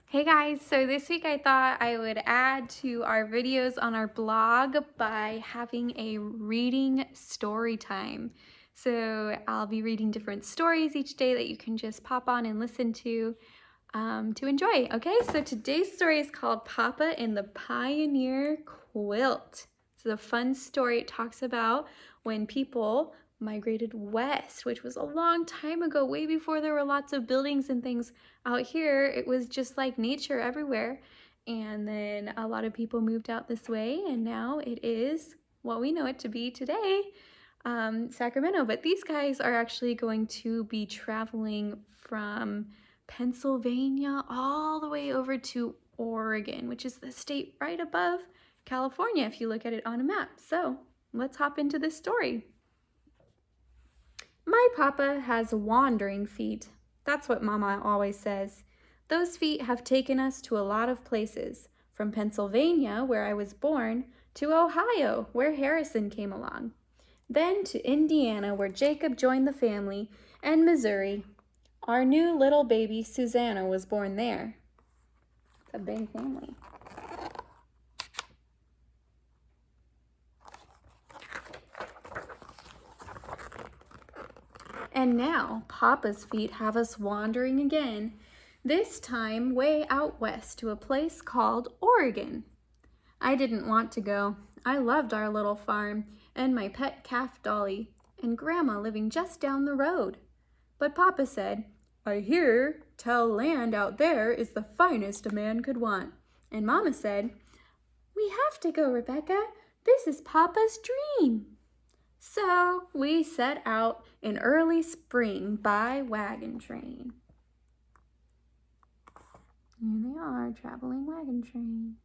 Hey guys, so this week I thought I would add to our videos on our blog by having a reading story time. So I'll be reading different stories each day that you can just pop on and listen to enjoy. Okay, so today's story is called Papa and the Pioneer Quilt. It's a fun story. It talks about when people migrated west, which was a long time ago, way before there were lots of buildings and things out here. It was just like nature everywhere. And then a lot of people moved out this way, and now it is what we know it to be today, Sacramento. But these guys are actually going to be traveling from Pennsylvania all the way over to Oregon, which is the state right above California if you look at it on a map. So let's hop into this story. My papa has wandering feet. That's what Mama always says. Those feet have taken us to a lot of places, from Pennsylvania, where I was born, to Ohio, where Harrison came along. Then to Indiana, where Jacob joined the family, and Missouri. Our new little baby, Susanna, was born there. It's a big family. And now, Papa's feet have us wandering again, this time way out west to a place called Oregon. I didn't want to go. I loved our little farm and my pet calf Dolly and Grandma living just down the road. But Papa said, "I hear tell land out there is the finest a man could want." And Mama said, "We have to go, Rebecca. This is Papa's dream." So we set out in early spring by wagon train. Here they are, traveling wagon train.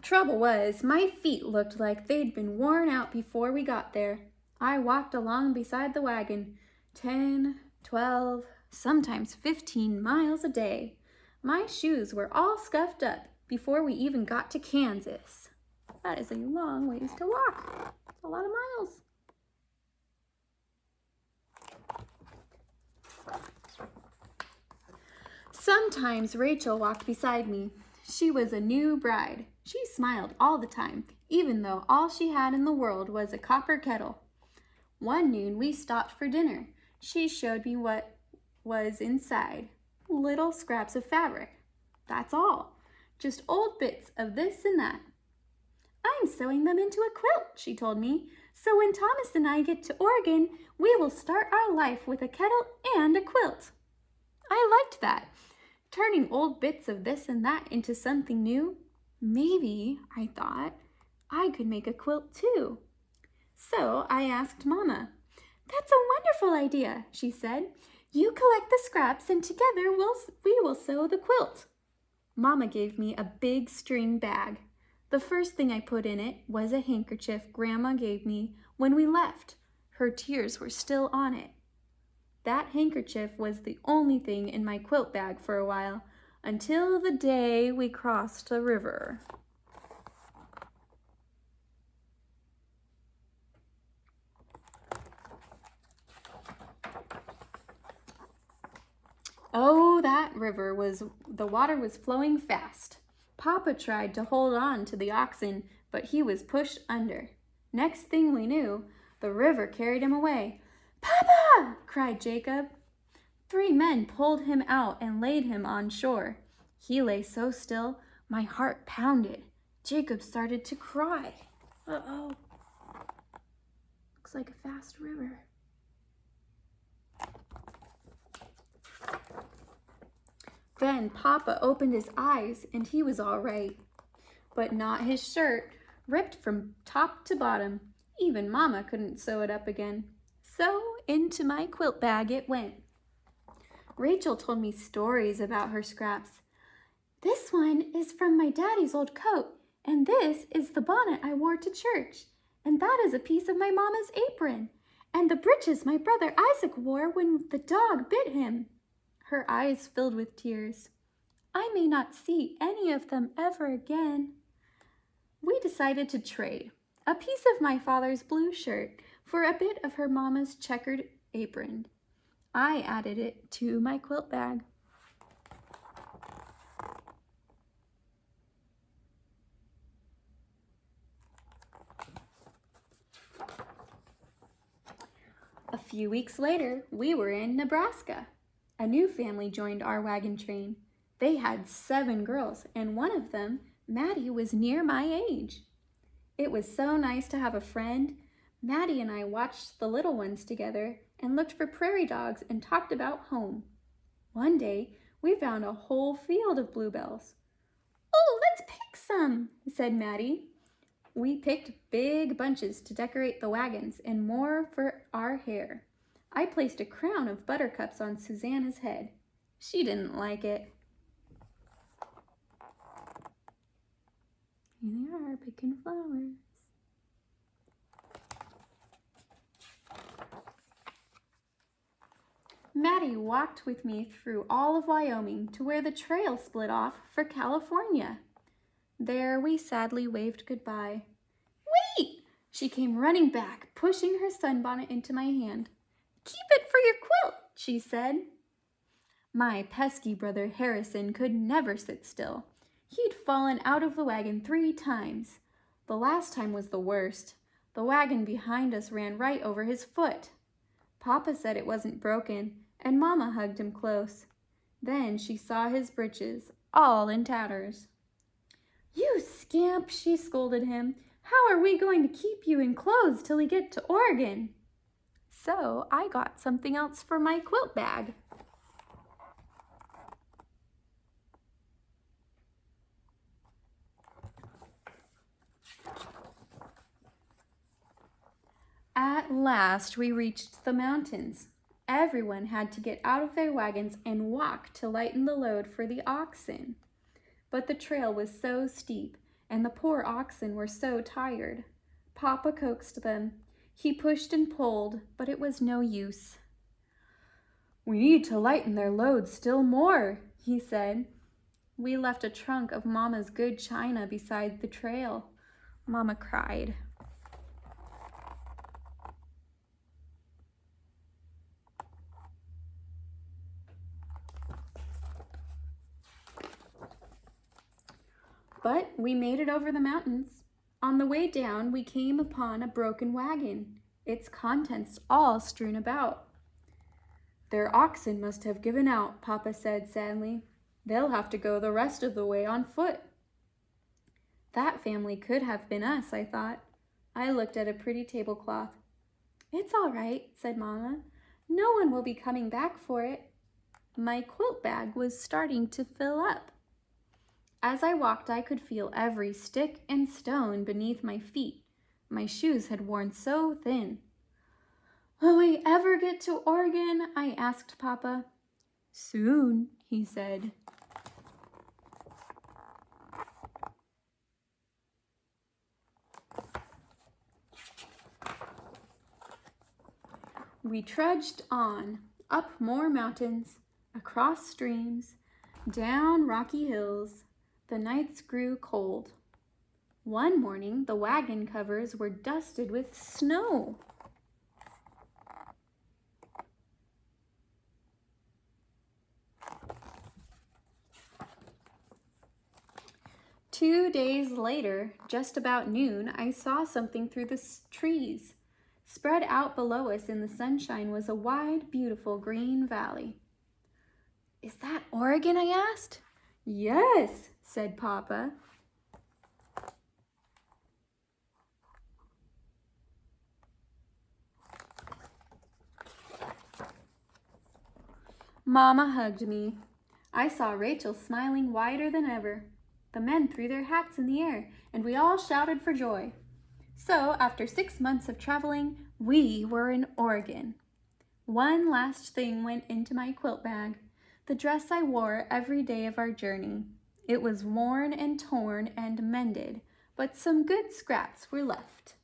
Trouble was, my feet looked like they'd been worn out before we got there. I walked along beside the wagon 10, 12, sometimes 15 miles a day. My shoes were all scuffed up before we even got to Kansas. That is a long ways to walk. It's a lot of miles. Sometimes Rachel walked beside me. She was a new bride. She smiled all the time, even though all she had in the world was a copper kettle. One noon we stopped for dinner. She showed me what was inside. Little scraps of fabric. That's all. Just old bits of this and that. "I'm sewing them into a quilt," she told me. "So when Thomas and I get to Oregon, we will start our life with a kettle and a quilt." I liked that. Turning old bits of this and that into something new. Maybe, I thought, I could make a quilt too. So I asked Mama. "That's a wonderful idea," she said. "You collect the scraps and together we will sew the quilt." Mama gave me a big string bag. The first thing I put in it was a handkerchief Grandma gave me when we left. Her tears were still on it. That handkerchief was the only thing in my quilt bag for a while, until the day we crossed the river. Oh, that river the water was flowing fast. Papa tried to hold on to the oxen, but he was pushed under. Next thing we knew, the river carried him away. "Papa!" cried Jacob. 3 men pulled him out and laid him on shore. He lay so still, my heart pounded. Jacob started to cry. Uh-oh. Looks like a fast river. Then Papa opened his eyes and he was all right. But not his shirt, ripped from top to bottom. Even Mama couldn't sew it up again. So into my quilt bag it went. Rachel told me stories about her scraps. "This one is from my daddy's old coat, and this is the bonnet I wore to church, and that is a piece of my mama's apron, and the breeches my brother Isaac wore when the dog bit him." Her eyes filled with tears. I may not see any of them ever again. We decided to trade a piece of my father's blue shirt for a bit of her mama's checkered apron. I added it to my quilt bag. A few weeks later, we were in Nebraska. A new family joined our wagon train. They had 7 girls, and one of them, Maddie, was near my age. It was so nice to have a friend. Maddie and I watched the little ones together and looked for prairie dogs and talked about home. One day, we found a whole field of bluebells. "Oh, let's pick some," said Maddie. We picked big bunches to decorate the wagons and more for our hair. I placed a crown of buttercups on Susanna's head. She didn't like it. Here they are, picking flowers. Maddie walked with me through all of Wyoming to where the trail split off for California. There we sadly waved goodbye. "Wait!" She came running back, pushing her sunbonnet into my hand. "Keep it for your quilt," she said. My pesky brother Harrison could never sit still. He'd fallen out of the wagon 3 times. The last time was the worst. The wagon behind us ran right over his foot. Papa said it wasn't broken, and Mama hugged him close. Then she saw his breeches, all in tatters. "You scamp," she scolded him. "How are we going to keep you in clothes till we get to Oregon?" So I got something else for my quilt bag. At last we reached the mountains. Everyone had to get out of their wagons and walk to lighten the load for the oxen. But the trail was so steep, and the poor oxen were so tired. Papa coaxed them. He pushed and pulled, but it was no use. "We need to lighten their load still more," he said. We left a trunk of Mama's good china beside the trail. Mama cried. But we made it over the mountains. On the way down, we came upon a broken wagon, its contents all strewn about. "Their oxen must have given out," Papa said sadly. "They'll have to go the rest of the way on foot." That family could have been us, I thought. I looked at a pretty tablecloth. "It's all right," said Mama. "No one will be coming back for it." My quilt bag was starting to fill up. As I walked, I could feel every stick and stone beneath my feet. My shoes had worn so thin. "Will we ever get to Oregon?" I asked Papa. "Soon," he said. We trudged on, up more mountains, across streams, down rocky hills. The nights grew cold. One morning, the wagon covers were dusted with snow. Two days later, just about noon, I saw something through the trees. Spread out below us in the sunshine was a wide, beautiful green valley. "Is that Oregon?" I asked. "Yes," said Papa. Mama hugged me. I saw Rachel smiling wider than ever. The men threw their hats in the air, and we all shouted for joy. So, after 6 months of traveling, we were in Oregon. One last thing went into my quilt bag, the dress I wore every day of our journey. It was worn and torn and mended, but some good scraps were left.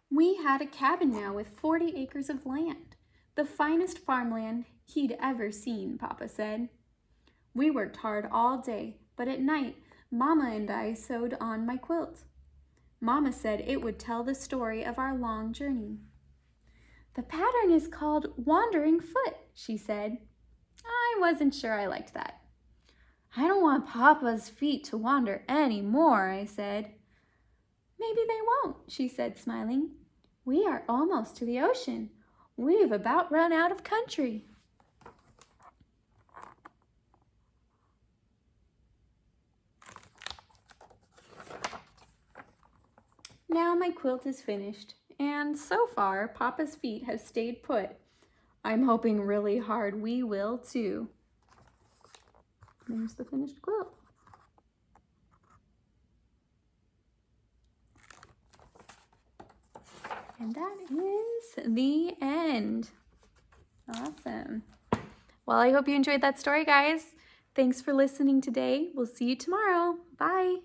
We had a cabin now with 40 acres of land, the finest farmland he'd ever seen, Papa said. We worked hard all day, but at night, Mama and I sewed on my quilt. Mama said it would tell the story of our long journey. "The pattern is called Wandering Foot," she said. I wasn't sure I liked that. "I don't want Papa's feet to wander any more," I said. "Maybe they won't," she said, smiling. "We are almost to the ocean. We've about run out of country." Now my quilt is finished, and so far Papa's feet have stayed put. I'm hoping really hard we will too. There's the finished quilt. And that is the end. Awesome. Well, I hope you enjoyed that story, guys. Thanks for listening today. We'll see you tomorrow. Bye.